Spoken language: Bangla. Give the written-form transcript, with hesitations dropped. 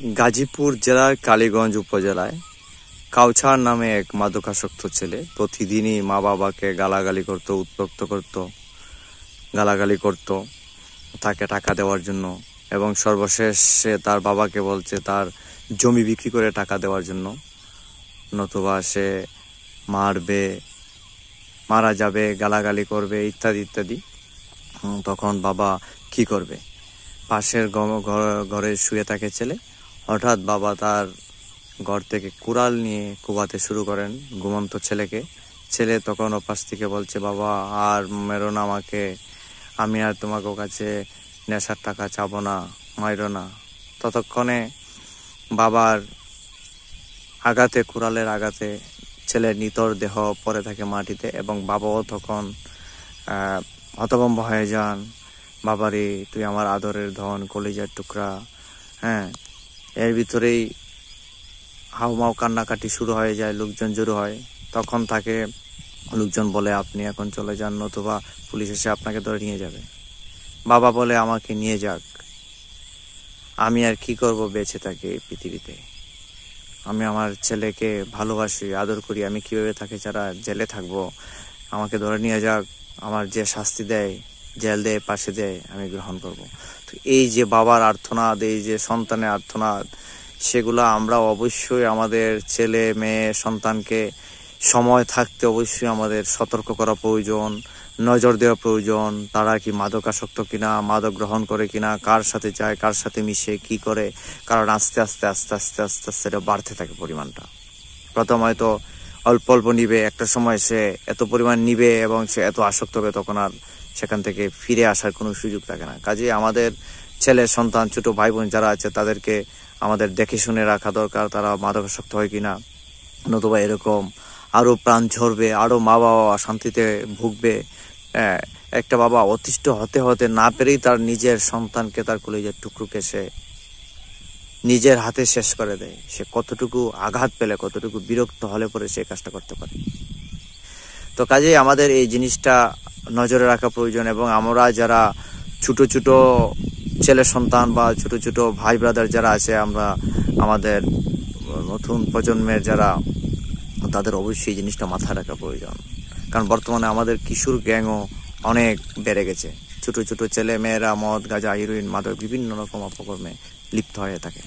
গাজীপুর জেলার কালীগঞ্জ উপজেলায় কাউছার নামে এক মাদকাসক্ত ছেলে প্রতিদিনই মা বাবাকে গালাগালি করত, উত্ত্যক্ত করত, গালাগালি করত তাকে টাকা দেওয়ার জন্য, এবং সর্বশেষ সে তার বাবাকে বলছে তার জমি বিক্রি করে টাকা দেওয়ার জন্য, নতুবা সে মারবে, মারা যাবে, গালাগালি করবে ইত্যাদি ইত্যাদি। তখন বাবা কি করবে? পাশের ঘরে শুয়ে থাকে ছেলে। হঠাৎ বাবা তার ঘর থেকে কুড়াল নিয়ে কোবাতে শুরু করেন ঘুমন্ত ছেলেকে। ছেলে তখন ওপাশ থেকে বলছে, বাবা আর মেরো না আমাকে, আমি আর তোমাকে কাছে নেশার টাকা চাবো না, মাইরো না। ততক্ষণে বাবার আঘাতে, কুড়ালের আঘাতে ছেলের নিতর দেহ পড়ে থাকে মাটিতে, এবং বাবাও তখন হতভম্ব হয়ে যান। বাবারে, তুই আমার আদরের ধন, কলিজার টুকরা। এর ভিতরেই হাউমাউ কান্নাকাটি শুরু হয়ে যায়, লোকজন জড়ো হয়। তখন তাকে লোকজন বলে, আপনি এখন চলে যান, নতুবা পুলিশ এসে আপনাকে ধরে নিয়ে যাবে। বাবা বলে, আমাকে নিয়ে যাক, আমি আর কি করব বেঁচে থাকি এই পৃথিবীতে। আমি আমার ছেলেকে ভালোবাসি, আদর করি, আমি কিভাবে তাকে ছাড়া জেলে থাকবো? আমাকে ধরে নিয়ে যাক, আমার যে শাস্তি দেয়, জেল দেয়, পাশে দেয়, আমি গ্রহণ করব। তো এই যে বাবার আর্তনাদ, এই যে সন্তানের আর্তনাদ, সেগুলো আমরা অবশ্যই আমাদের ছেলে মেয়ে সন্তানকে সময় থাকতে অবশ্যই আমাদের সতর্ক করা প্রয়োজন, নজর দেওয়া প্রয়োজন। তারা কি মাদকাসক্ত কিনা, মাদক গ্রহণ করে কিনা, কার সাথে যায়, কার সাথে মিশে, কি করে। কারণ আস্তে আস্তে আস্তে আস্তে আস্তে আস্তে এটা বাড়তে থাকে পরিমাণটা। প্রথম হয়তো অল্প অল্প নিবে, একটা সময় সে এত পরিমাণ নিবে এবং সে এত আসক্ত হবে, তখন আর সেখান থেকে ফিরে আসার কোনো সুযোগ থাকে না। কাজেই আমাদের ছেলে সন্তান, ছোট ভাই বোন যারা আছে, তাদেরকে আমাদের দেখে শুনে রাখা দরকার, তারা মাদকাসক্ত হয় কিনা, নতুবা এরকম আরো প্রাণ ঝরবে, আরো মা বাবা শান্তিতে ভুগবে। একটা বাবা অতিষ্ঠ হতে হতে না পেরেই তার নিজের সন্তানকে, তার কলিজার টুকরোকে সে নিজের হাতে শেষ করে দেয়। সে কতটুকু আঘাত পেলে, কতটুকু বিরক্ত হলে পরে সে কাজটা করতে পারে। তো কাজেই আমাদের এই জিনিসটা নজরে রাখা প্রয়োজন, এবং আমরা যারা ছোট ছোট ছেলে সন্তান বা ছোট ছোট ভাই ব্রাদার যারা আছে, আমরা আমাদের নতুন প্রজন্মের যারা, তাদের অবশ্যই এই জিনিসটা মাথায় রাখা প্রয়োজন। কারণ বর্তমানে আমাদের কিশোর গ্যাংও অনেক বেড়ে গেছে। ছোট ছোট ছেলে মেয়েরা মদ, গাঁজা, হিরোইন, মাদক বিভিন্ন রকম অপকর্মে লিপ্ত হয়ে থাকে।